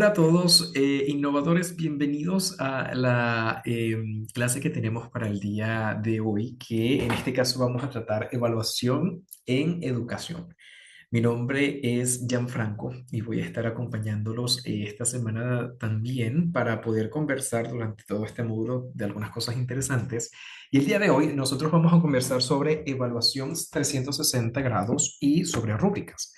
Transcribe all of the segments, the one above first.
Hola a todos, innovadores, bienvenidos a la clase que tenemos para el día de hoy, que en este caso vamos a tratar evaluación en educación. Mi nombre es Gianfranco y voy a estar acompañándolos esta semana también para poder conversar durante todo este módulo de algunas cosas interesantes. Y el día de hoy nosotros vamos a conversar sobre evaluación 360 grados y sobre rúbricas.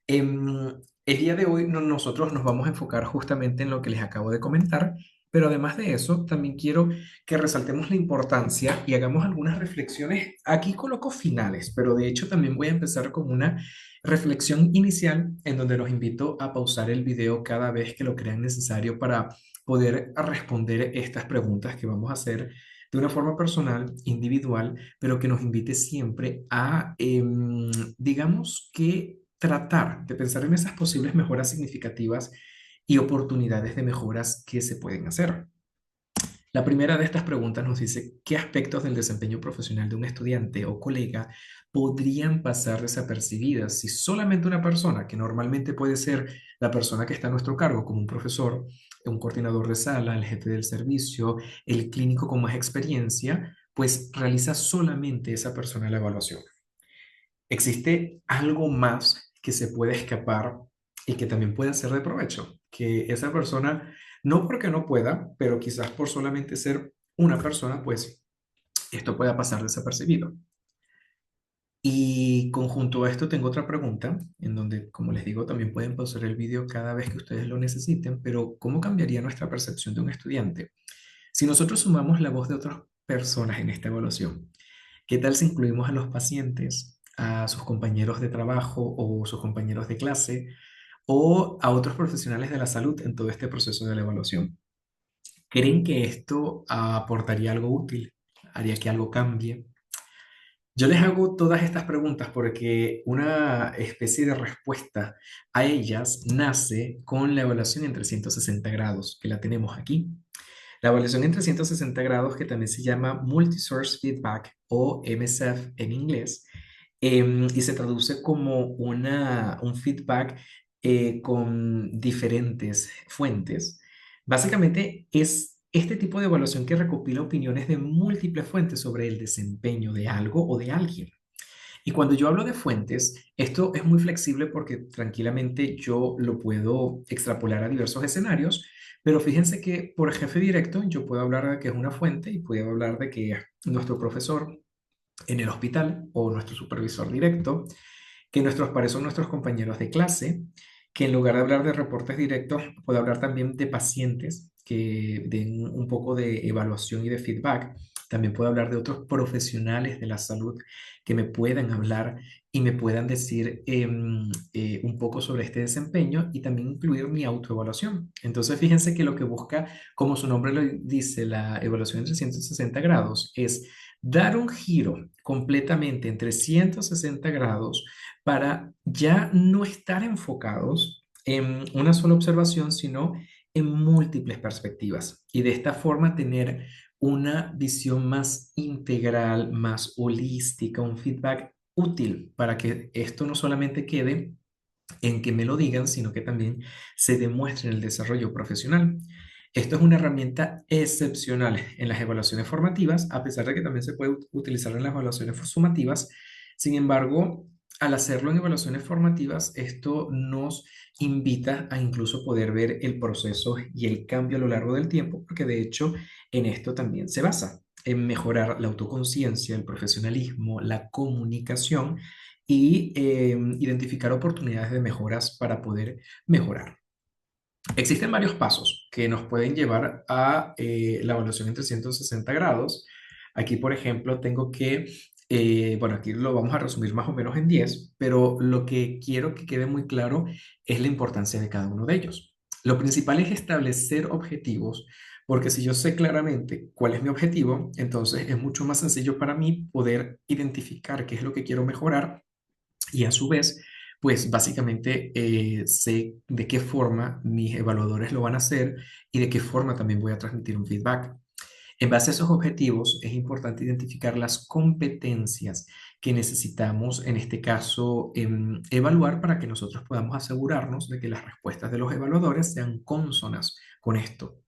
El día de hoy nosotros nos vamos a enfocar justamente en lo que les acabo de comentar, pero además de eso, también quiero que resaltemos la importancia y hagamos algunas reflexiones. Aquí coloco finales, pero de hecho también voy a empezar con una reflexión inicial en donde los invito a pausar el video cada vez que lo crean necesario para poder responder estas preguntas que vamos a hacer de una forma personal, individual, pero que nos invite siempre a, digamos que tratar de pensar en esas posibles mejoras significativas y oportunidades de mejoras que se pueden hacer. La primera de estas preguntas nos dice, ¿qué aspectos del desempeño profesional de un estudiante o colega podrían pasar desapercibidas si solamente una persona, que normalmente puede ser la persona que está a nuestro cargo, como un profesor, un coordinador de sala, el jefe del servicio, el clínico con más experiencia, pues realiza solamente esa persona la evaluación? ¿Existe algo más que se puede escapar y que también pueda ser de provecho? Que esa persona, no porque no pueda, pero quizás por solamente ser una persona, pues esto pueda pasar desapercibido. Y conjunto a esto tengo otra pregunta, en donde, como les digo, también pueden pausar el vídeo cada vez que ustedes lo necesiten, pero ¿cómo cambiaría nuestra percepción de un estudiante si nosotros sumamos la voz de otras personas en esta evaluación? ¿Qué tal si incluimos a los pacientes, a sus compañeros de trabajo o sus compañeros de clase o a otros profesionales de la salud en todo este proceso de la evaluación? ¿Creen que esto aportaría algo útil? ¿Haría que algo cambie? Yo les hago todas estas preguntas porque una especie de respuesta a ellas nace con la evaluación en 360 grados, que la tenemos aquí. La evaluación en 360 grados, que también se llama Multi-Source Feedback o MSF en inglés, y se traduce como un feedback con diferentes fuentes. Básicamente es este tipo de evaluación que recopila opiniones de múltiples fuentes sobre el desempeño de algo o de alguien. Y cuando yo hablo de fuentes, esto es muy flexible porque tranquilamente yo lo puedo extrapolar a diversos escenarios, pero fíjense que por jefe directo yo puedo hablar de que es una fuente y puedo hablar de que nuestro profesor en el hospital o nuestro supervisor directo, que nuestros pares son nuestros compañeros de clase, que en lugar de hablar de reportes directos, puedo hablar también de pacientes que den un poco de evaluación y de feedback. También puedo hablar de otros profesionales de la salud que me puedan hablar y me puedan decir un poco sobre este desempeño y también incluir mi autoevaluación. Entonces, fíjense que lo que busca, como su nombre lo dice, la evaluación en 360 grados, es dar un giro completamente en 360 grados para ya no estar enfocados en una sola observación, sino en múltiples perspectivas. Y de esta forma tener una visión más integral, más holística, un feedback útil para que esto no solamente quede en que me lo digan, sino que también se demuestre en el desarrollo profesional. Esto es una herramienta excepcional en las evaluaciones formativas, a pesar de que también se puede utilizar en las evaluaciones sumativas. Sin embargo, al hacerlo en evaluaciones formativas, esto nos invita a incluso poder ver el proceso y el cambio a lo largo del tiempo, porque de hecho en esto también se basa, en mejorar la autoconciencia, el profesionalismo, la comunicación y identificar oportunidades de mejoras para poder mejorar. Existen varios pasos que nos pueden llevar a la evaluación en 360 grados. Aquí, por ejemplo, tengo que, bueno, aquí lo vamos a resumir más o menos en 10, pero lo que quiero que quede muy claro es la importancia de cada uno de ellos. Lo principal es establecer objetivos, porque si yo sé claramente cuál es mi objetivo, entonces es mucho más sencillo para mí poder identificar qué es lo que quiero mejorar y a su vez, pues básicamente sé de qué forma mis evaluadores lo van a hacer y de qué forma también voy a transmitir un feedback. En base a esos objetivos, es importante identificar las competencias que necesitamos, en este caso, evaluar para que nosotros podamos asegurarnos de que las respuestas de los evaluadores sean cónsonas con esto.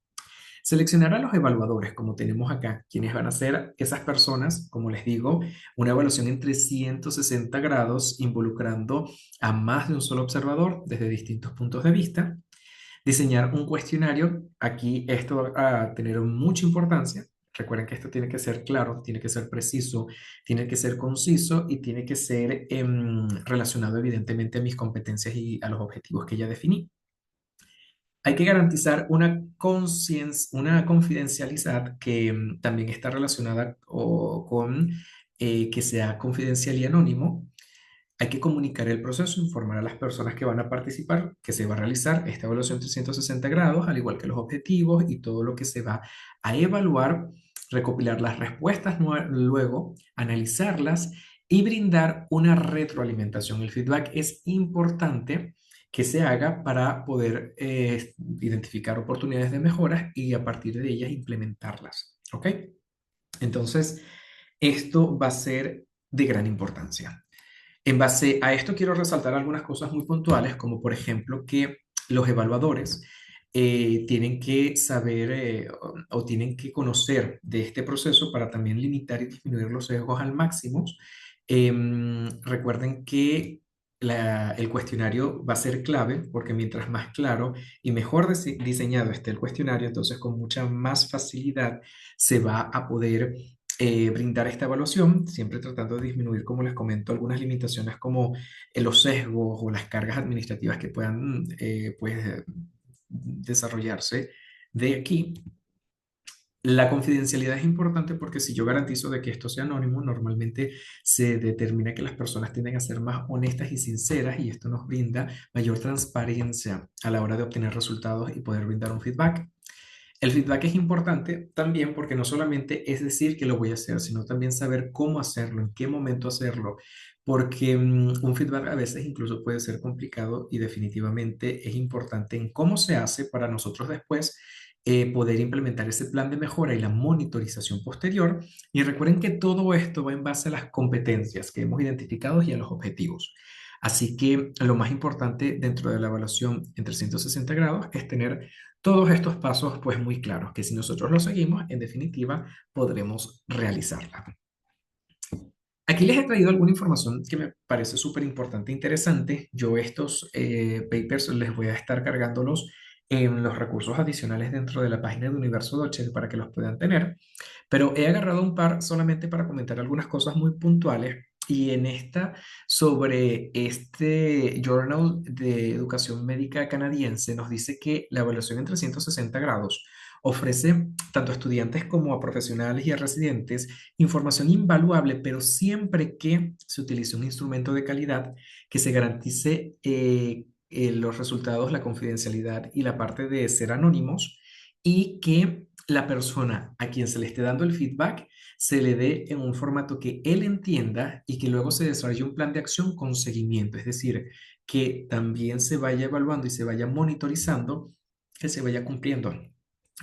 Seleccionar a los evaluadores, como tenemos acá, quienes van a ser esas personas, como les digo, una evaluación en 360 grados, involucrando a más de un solo observador desde distintos puntos de vista. Diseñar un cuestionario, aquí esto va a tener mucha importancia. Recuerden que esto tiene que ser claro, tiene que ser preciso, tiene que ser conciso y tiene que ser relacionado evidentemente a mis competencias y a los objetivos que ya definí. Hay que garantizar una confidencialidad que también está relacionada con que sea confidencial y anónimo. Hay que comunicar el proceso, informar a las personas que van a participar que se va a realizar esta evaluación 360 grados, al igual que los objetivos y todo lo que se va a evaluar, recopilar las respuestas luego, analizarlas y brindar una retroalimentación. El feedback es importante que se haga para poder identificar oportunidades de mejoras y a partir de ellas implementarlas. ¿Ok? Entonces, esto va a ser de gran importancia. En base a esto quiero resaltar algunas cosas muy puntuales, como por ejemplo que los evaluadores tienen que saber o tienen que conocer de este proceso para también limitar y disminuir los sesgos al máximo. Recuerden que el cuestionario va a ser clave porque mientras más claro y mejor diseñado esté el cuestionario, entonces con mucha más facilidad se va a poder brindar esta evaluación, siempre tratando de disminuir, como les comento, algunas limitaciones como los sesgos o las cargas administrativas que puedan pues, desarrollarse de aquí. La confidencialidad es importante porque si yo garantizo de que esto sea anónimo, normalmente se determina que las personas tienden a ser más honestas y sinceras y esto nos brinda mayor transparencia a la hora de obtener resultados y poder brindar un feedback. El feedback es importante también porque no solamente es decir que lo voy a hacer, sino también saber cómo hacerlo, en qué momento hacerlo, porque un feedback a veces incluso puede ser complicado y definitivamente es importante en cómo se hace para nosotros después poder implementar ese plan de mejora y la monitorización posterior. Y recuerden que todo esto va en base a las competencias que hemos identificado y a los objetivos. Así que lo más importante dentro de la evaluación en 360 grados es tener todos estos pasos pues muy claros, que si nosotros los seguimos, en definitiva, podremos realizarla. Aquí les he traído alguna información que me parece súper importante e interesante. Yo estos papers les voy a estar cargándolos en los recursos adicionales dentro de la página de Universo Doce para que los puedan tener. Pero he agarrado un par solamente para comentar algunas cosas muy puntuales. Y en esta, sobre este Journal de Educación Médica canadiense, nos dice que la evaluación en 360 grados ofrece tanto a estudiantes como a profesionales y a residentes información invaluable, pero siempre que se utilice un instrumento de calidad que se garantice los resultados, la confidencialidad y la parte de ser anónimos y que la persona a quien se le esté dando el feedback se le dé en un formato que él entienda y que luego se desarrolle un plan de acción con seguimiento, es decir, que también se vaya evaluando y se vaya monitorizando, que se vaya cumpliendo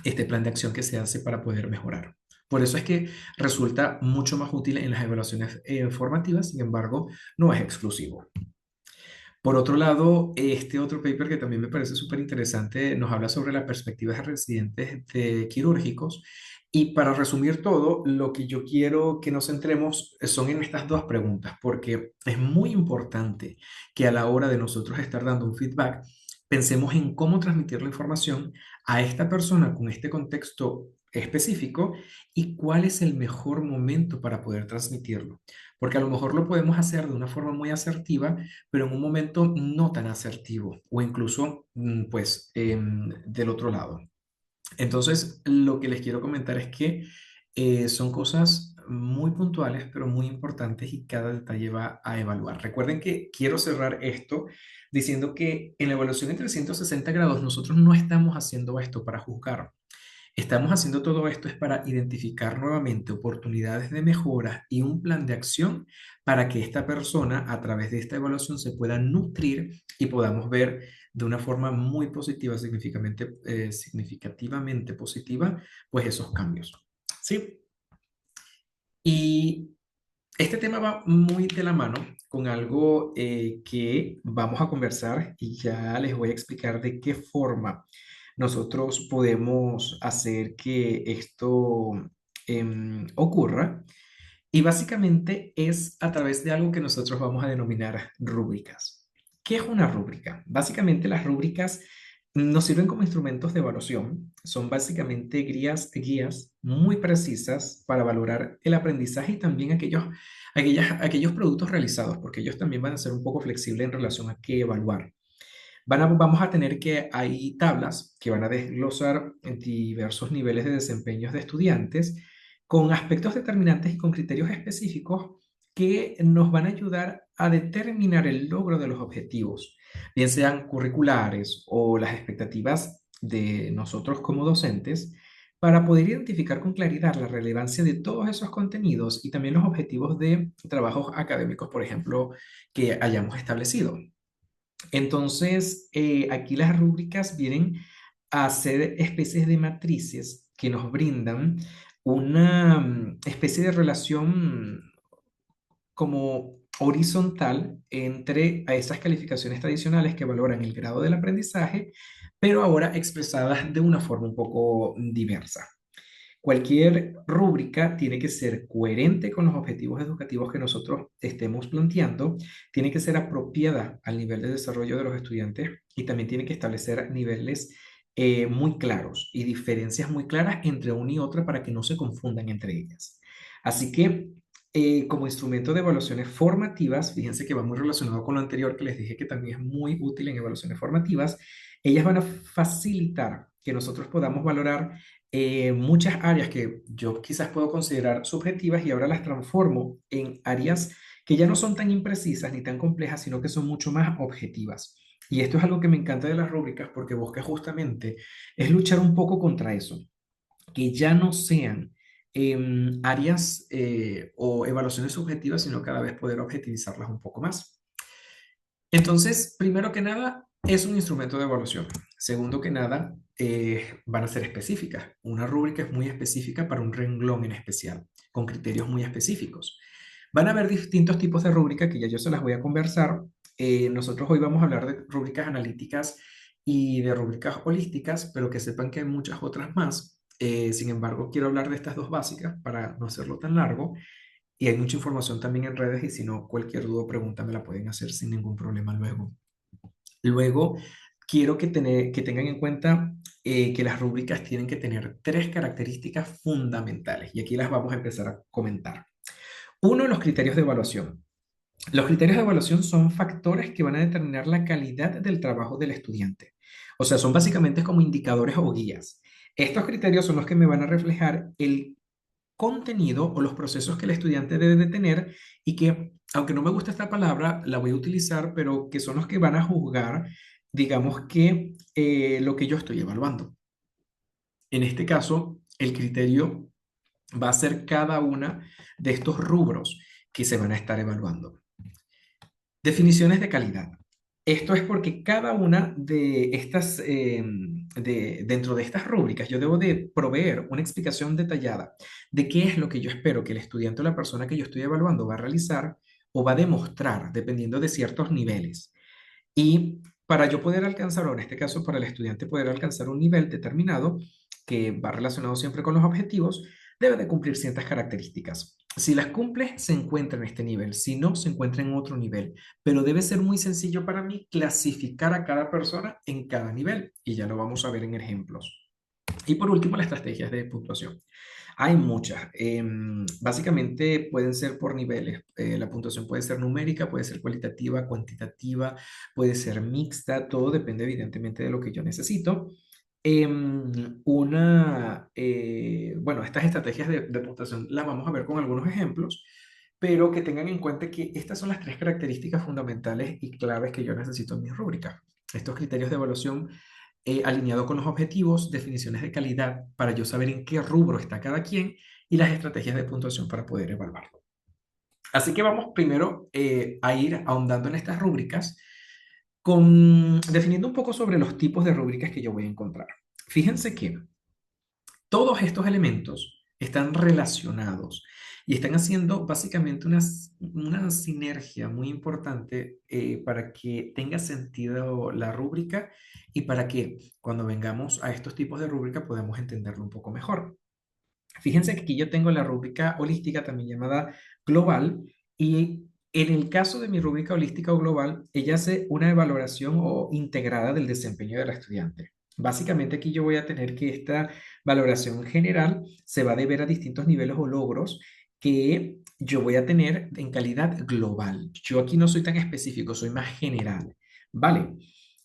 este plan de acción que se hace para poder mejorar. Por eso es que resulta mucho más útil en las evaluaciones formativas, sin embargo, no es exclusivo. Por otro lado, este otro paper que también me parece súper interesante nos habla sobre las perspectivas de residentes quirúrgicos. Y para resumir todo, lo que yo quiero que nos centremos son en estas dos preguntas, porque es muy importante que a la hora de nosotros estar dando un feedback, pensemos en cómo transmitir la información a esta persona con este contexto específico y cuál es el mejor momento para poder transmitirlo. Porque a lo mejor lo podemos hacer de una forma muy asertiva, pero en un momento no tan asertivo o incluso pues del otro lado. Entonces, lo que les quiero comentar es que son cosas muy puntuales, pero muy importantes y cada detalle va a evaluar. Recuerden que quiero cerrar esto diciendo que en la evaluación en 360 grados nosotros no estamos haciendo esto para juzgar. Estamos haciendo todo esto es para identificar nuevamente oportunidades de mejora y un plan de acción para que esta persona a través de esta evaluación se pueda nutrir y podamos ver de una forma muy positiva, significativamente positiva, pues esos cambios. ¿sí? Y este tema va muy de la mano con algo que vamos a conversar y ya les voy a explicar de qué forma nosotros podemos hacer que esto ocurra. Y básicamente es a través de algo que nosotros vamos a denominar rúbricas. ¿Qué es una rúbrica? Básicamente las rúbricas nos sirven como instrumentos de evaluación. Son básicamente guías muy precisas para valorar el aprendizaje y también aquellos productos realizados, porque ellos también van a ser un poco flexibles en relación a qué evaluar. Vamos a tener que hay tablas que van a desglosar diversos niveles de desempeños de estudiantes con aspectos determinantes y con criterios específicos que nos van a ayudar a determinar el logro de los objetivos, bien sean curriculares o las expectativas de nosotros como docentes, para poder identificar con claridad la relevancia de todos esos contenidos y también los objetivos de trabajos académicos, por ejemplo, que hayamos establecido. Entonces, aquí las rúbricas vienen a ser especies de matrices que nos brindan una especie de relación como horizontal entre a esas calificaciones tradicionales que valoran el grado del aprendizaje, pero ahora expresadas de una forma un poco diversa. Cualquier rúbrica tiene que ser coherente con los objetivos educativos que nosotros estemos planteando, tiene que ser apropiada al nivel de desarrollo de los estudiantes y también tiene que establecer niveles muy claros y diferencias muy claras entre una y otra para que no se confundan entre ellas. Así que como instrumento de evaluaciones formativas, fíjense que va muy relacionado con lo anterior que les dije que también es muy útil en evaluaciones formativas, ellas van a facilitar que nosotros podamos valorar muchas áreas que yo quizás puedo considerar subjetivas y ahora las transformo en áreas que ya no son tan imprecisas ni tan complejas, sino que son mucho más objetivas. Y esto es algo que me encanta de las rúbricas porque busca justamente es luchar un poco contra eso, que ya no sean áreas o evaluaciones subjetivas, sino cada vez poder objetivizarlas un poco más. Entonces, primero que nada, es un instrumento de evaluación. Segundo que nada, van a ser específicas. Una rúbrica es muy específica para un renglón en especial, con criterios muy específicos. Van a haber distintos tipos de rúbrica que ya yo se las voy a conversar. Nosotros hoy vamos a hablar de rúbricas analíticas y de rúbricas holísticas, pero que sepan que hay muchas otras más. Sin embargo, quiero hablar de estas dos básicas para no hacerlo tan largo. Y hay mucha información también en redes y si no, cualquier duda o pregunta me la pueden hacer sin ningún problema luego. Luego, quiero que tengan en cuenta que las rúbricas tienen que tener tres características fundamentales y aquí las vamos a empezar a comentar. Uno, los criterios de evaluación. Los criterios de evaluación son factores que van a determinar la calidad del trabajo del estudiante. O sea, son básicamente como indicadores o guías. Estos criterios son los que me van a reflejar el contenido o los procesos que el estudiante debe de tener y que, aunque no me gusta esta palabra, la voy a utilizar, pero que son los que van a juzgar, digamos que lo que yo estoy evaluando. En este caso, el criterio va a ser cada una de estos rubros que se van a estar evaluando. Definiciones de calidad. Esto es porque cada una de estas, dentro de estas rúbricas, yo debo de proveer una explicación detallada de qué es lo que yo espero que el estudiante o la persona que yo estoy evaluando va a realizar o va a demostrar, dependiendo de ciertos niveles. Y para yo poder alcanzar, o en este caso para el estudiante poder alcanzar un nivel determinado, que va relacionado siempre con los objetivos, debe de cumplir ciertas características. Si las cumple, se encuentra en este nivel. Si no, se encuentra en otro nivel. Pero debe ser muy sencillo para mí clasificar a cada persona en cada nivel. Y ya lo vamos a ver en ejemplos. Y por último, las estrategias de puntuación. Hay muchas. Básicamente pueden ser por niveles. La puntuación puede ser numérica, puede ser cualitativa, cuantitativa, puede ser mixta. Todo depende evidentemente de lo que yo necesito. Bueno, estas estrategias de puntuación las vamos a ver con algunos ejemplos, pero que tengan en cuenta que estas son las tres características fundamentales y claves que yo necesito en mi rúbrica. Estos criterios de evaluación alineado con los objetivos, definiciones de calidad para yo saber en qué rubro está cada quien y las estrategias de puntuación para poder evaluarlo. Así que vamos primero a ir ahondando en estas rúbricas definiendo un poco sobre los tipos de rúbricas que yo voy a encontrar. Fíjense que todos estos elementos están relacionados y están haciendo básicamente una sinergia muy importante para que tenga sentido la rúbrica y para que cuando vengamos a estos tipos de rúbrica podamos entenderlo un poco mejor. Fíjense que aquí yo tengo la rúbrica holística, también llamada global, y en el caso de mi rúbrica holística o global, ella hace una evaluación o integrada del desempeño del estudiante. Básicamente aquí yo voy a tener que esta valoración general se va a deber a distintos niveles o logros que yo voy a tener en calidad global. Yo aquí no soy tan específico, soy más general. Vale.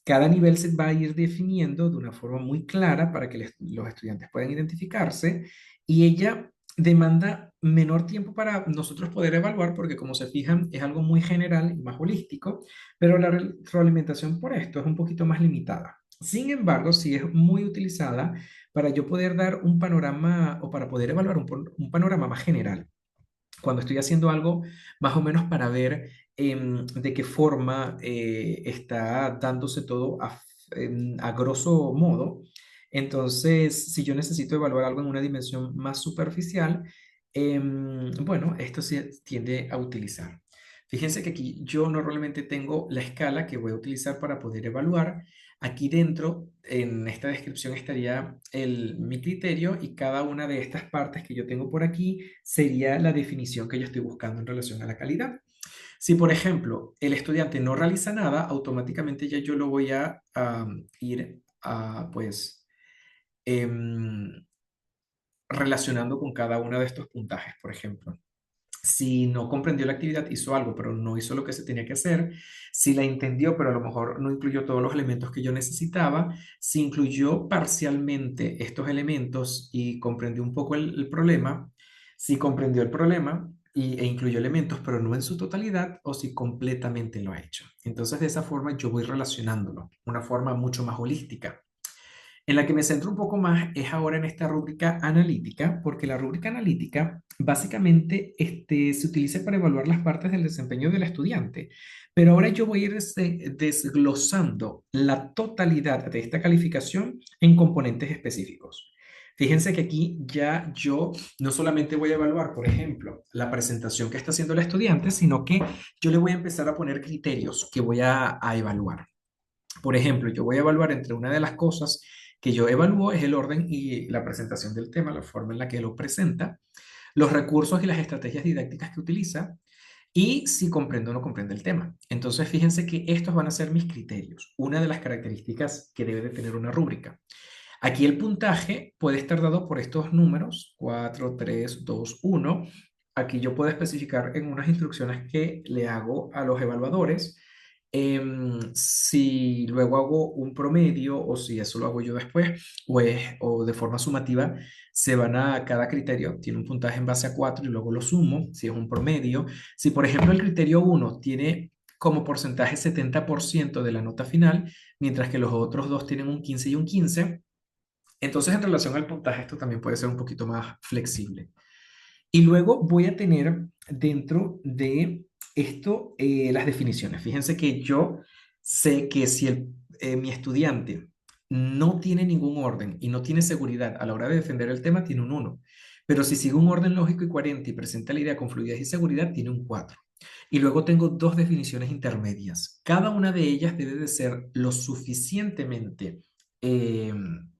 Cada nivel se va a ir definiendo de una forma muy clara para que los estudiantes puedan identificarse y ella demanda menor tiempo para nosotros poder evaluar porque como se fijan es algo muy general y más holístico, pero la retroalimentación por esto es un poquito más limitada. Sin embargo, sí es muy utilizada para yo poder dar un panorama o para poder evaluar un panorama más general cuando estoy haciendo algo más o menos para ver de qué forma está dándose todo a grosso modo. Entonces, si yo necesito evaluar algo en una dimensión más superficial, bueno, esto se tiende a utilizar. Fíjense que aquí yo normalmente tengo la escala que voy a utilizar para poder evaluar. Aquí dentro, en esta descripción estaría mi criterio y cada una de estas partes que yo tengo por aquí sería la definición que yo estoy buscando en relación a la calidad. Si, por ejemplo, el estudiante no realiza nada, automáticamente ya yo lo voy a ir pues, em, relacionando con cada uno de estos puntajes, por ejemplo. Si no comprendió la actividad, hizo algo, pero no hizo lo que se tenía que hacer. Si la entendió, pero a lo mejor no incluyó todos los elementos que yo necesitaba. Si incluyó parcialmente estos elementos y comprendió un poco el problema. Si comprendió el problema e incluyó elementos, pero no en su totalidad, o si completamente lo ha hecho. Entonces, de esa forma yo voy relacionándolo, una forma mucho más holística. En la que me centro un poco más es ahora en esta rúbrica analítica, porque la rúbrica analítica básicamente se utiliza para evaluar las partes del desempeño del estudiante. Pero ahora yo voy a ir desglosando la totalidad de esta calificación en componentes específicos. Fíjense que aquí ya yo no solamente voy a evaluar, por ejemplo, la presentación que está haciendo el estudiante, sino que yo le voy a empezar a poner criterios que voy a evaluar. Por ejemplo, yo voy a evaluar entre una de las cosas que yo evalúo es el orden y la presentación del tema, la forma en la que lo presenta, los recursos y las estrategias didácticas que utiliza y si comprende o no comprende el tema. Entonces, fíjense que estos van a ser mis criterios, una de las características que debe de tener una rúbrica. Aquí el puntaje puede estar dado por estos números, 4, 3, 2, 1. Aquí yo puedo especificar en unas instrucciones que le hago a los evaluadores si luego hago un promedio o si eso lo hago yo después o de forma sumativa, se van a cada criterio, tiene un puntaje en base a 4 y luego lo sumo, si es un promedio. Si por ejemplo el criterio uno tiene como porcentaje 70% de la nota final, mientras que los otros dos tienen un 15 y un 15, entonces en relación al puntaje esto también puede ser un poquito más flexible. Y luego voy a tener dentro de esto las definiciones. Fíjense que yo sé que si mi estudiante no tiene ningún orden y no tiene seguridad a la hora de defender el tema, tiene un 1. Pero si sigue un orden lógico y coherente y presenta la idea con fluidez y seguridad, tiene un 4. Y luego tengo dos definiciones intermedias. Cada una de ellas debe de ser lo suficientemente eh,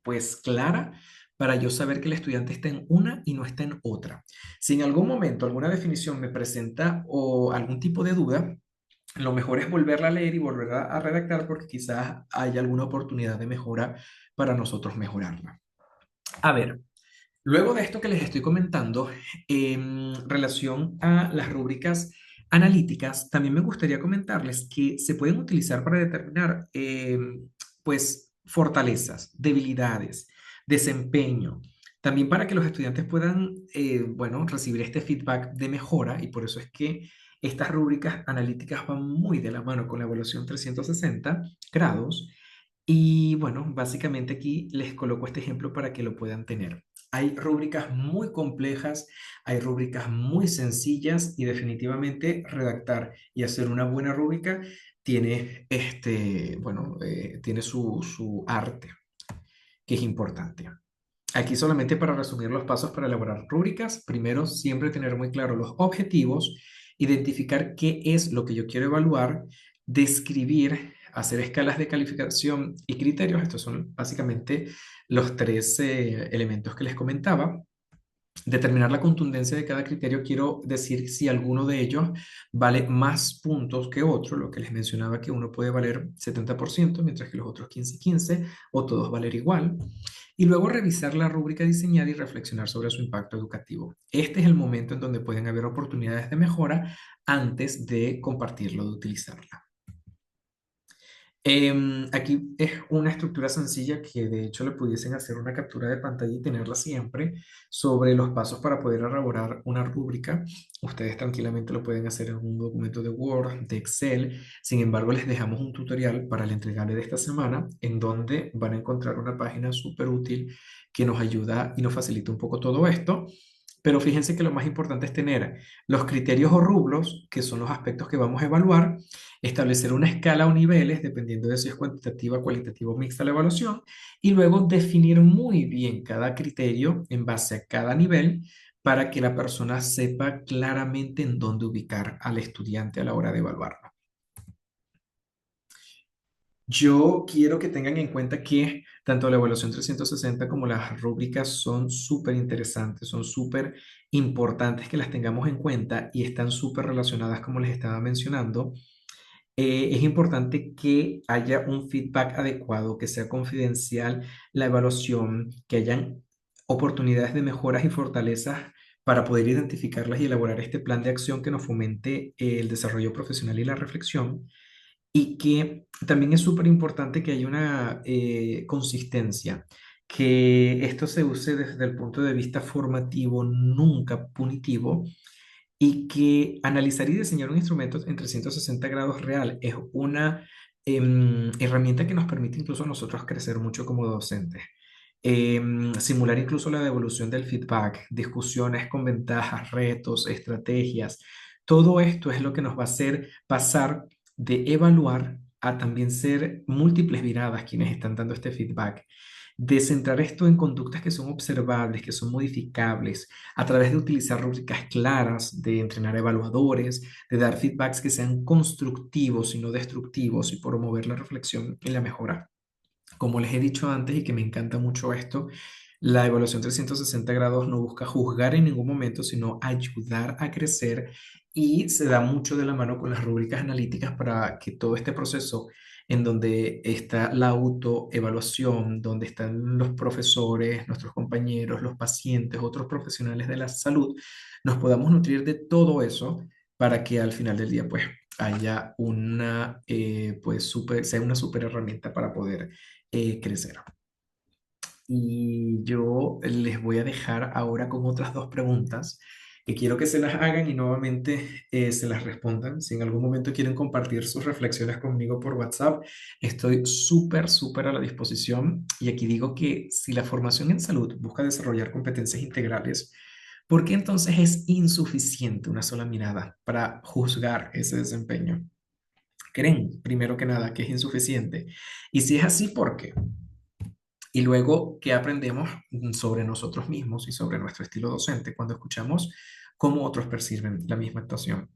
pues clara para yo saber que el estudiante está en una y no está en otra. Si en algún momento alguna definición me presenta o algún tipo de duda, lo mejor es volverla a leer y volverla a redactar porque quizás haya alguna oportunidad de mejora para nosotros mejorarla. A ver, luego de esto que les estoy comentando, en relación a las rúbricas analíticas, también me gustaría comentarles que se pueden utilizar para determinar, pues, fortalezas, debilidades, desempeño, también para que los estudiantes puedan, bueno, recibir este feedback de mejora y por eso es que estas rúbricas analíticas van muy de la mano con la evaluación 360 grados. Y bueno, básicamente aquí les coloco este ejemplo para que lo puedan tener. Hay rúbricas muy complejas, hay rúbricas muy sencillas y definitivamente redactar y hacer una buena rúbrica tiene, bueno, tiene su arte, que es importante. Aquí solamente para resumir los pasos para elaborar rúbricas, primero siempre tener muy claro los objetivos, identificar qué es lo que yo quiero evaluar, describir, hacer escalas de calificación y criterios. Estos son básicamente los tres elementos que les comentaba. Determinar la contundencia de cada criterio, quiero decir si alguno de ellos vale más puntos que otro, lo que les mencionaba que uno puede valer 70%, mientras que los otros 15 y 15, o todos valer igual. Y luego revisar la rúbrica diseñada y reflexionar sobre su impacto educativo. Este es el momento en donde pueden haber oportunidades de mejora antes de compartirlo, de utilizarla. Aquí es una estructura sencilla que de hecho le pudiesen hacer una captura de pantalla y tenerla siempre sobre los pasos para poder elaborar una rúbrica. Ustedes tranquilamente lo pueden hacer en un documento de Word, de Excel. Sin embargo, les dejamos un tutorial para el entregable de esta semana en donde van a encontrar una página súper útil que nos ayuda y nos facilita un poco todo esto. Pero fíjense que lo más importante es tener los criterios o rubros, que son los aspectos que vamos a evaluar, establecer una escala o niveles, dependiendo de si es cuantitativa, cualitativa o mixta la evaluación, y luego definir muy bien cada criterio en base a cada nivel para que la persona sepa claramente en dónde ubicar al estudiante a la hora de evaluarlo. Yo quiero que tengan en cuenta que tanto la evaluación 360 como las rúbricas son súper interesantes, son súper importantes que las tengamos en cuenta y están súper relacionadas como les estaba mencionando. Es importante que haya un feedback adecuado, que sea confidencial la evaluación, que hayan oportunidades de mejoras y fortalezas para poder identificarlas y elaborar este plan de acción que nos fomente el desarrollo profesional y la reflexión. Y que también es súper importante que haya una consistencia, que esto se use desde el punto de vista formativo, nunca punitivo, y que analizar y diseñar un instrumento en 360 grados real es una herramienta que nos permite incluso a nosotros crecer mucho como docentes. Simular incluso la devolución del feedback, discusiones con ventajas, retos, estrategias. Todo esto es lo que nos va a hacer pasar de evaluar a también ser múltiples miradas quienes están dando este feedback, de centrar esto en conductas que son observables, que son modificables, a través de utilizar rúbricas claras, de entrenar evaluadores, de dar feedbacks que sean constructivos y no destructivos y promover la reflexión y la mejora. Como les he dicho antes y que me encanta mucho esto, la evaluación 360 grados no busca juzgar en ningún momento, sino ayudar a crecer y se da mucho de la mano con las rúbricas analíticas para que todo este proceso en donde está la autoevaluación, donde están los profesores, nuestros compañeros, los pacientes, otros profesionales de la salud, nos podamos nutrir de todo eso para que al final del día pues haya una pues sea una super herramienta para poder crecer. Y yo les voy a dejar ahora con otras dos preguntas que quiero que se las hagan y nuevamente se las respondan. Si en algún momento quieren compartir sus reflexiones conmigo por WhatsApp, estoy súper, súper a la disposición. Y aquí digo que si la formación en salud busca desarrollar competencias integrales, ¿por qué entonces es insuficiente una sola mirada para juzgar ese desempeño? ¿Creen, primero que nada, que es insuficiente? Y si es así, ¿por qué? Y luego, ¿qué aprendemos sobre nosotros mismos y sobre nuestro estilo docente cuando escuchamos cómo otros perciben la misma actuación?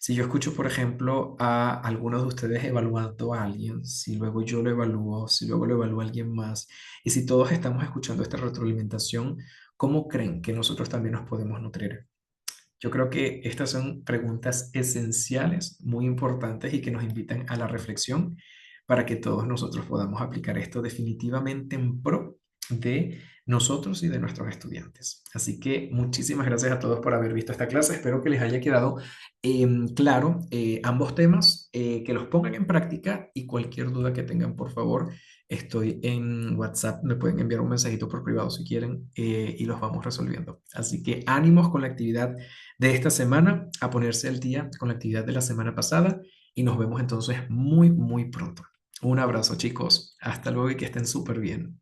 Si yo escucho, por ejemplo, a algunos de ustedes evaluando a alguien, si luego yo lo evalúo, si luego lo evalúa alguien más, y si todos estamos escuchando esta retroalimentación, ¿cómo creen que nosotros también nos podemos nutrir? Yo creo que estas son preguntas esenciales, muy importantes y que nos invitan a la reflexión para que todos nosotros podamos aplicar esto definitivamente en pro de nosotros y de nuestros estudiantes. Así que muchísimas gracias a todos por haber visto esta clase. Espero que les haya quedado claro ambos temas, que los pongan en práctica y cualquier duda que tengan, por favor, estoy en WhatsApp. Me pueden enviar un mensajito por privado si quieren y los vamos resolviendo. Así que ánimos con la actividad de esta semana, a ponerse al día con la actividad de la semana pasada y nos vemos entonces muy, muy pronto. Un abrazo, chicos. Hasta luego y que estén súper bien.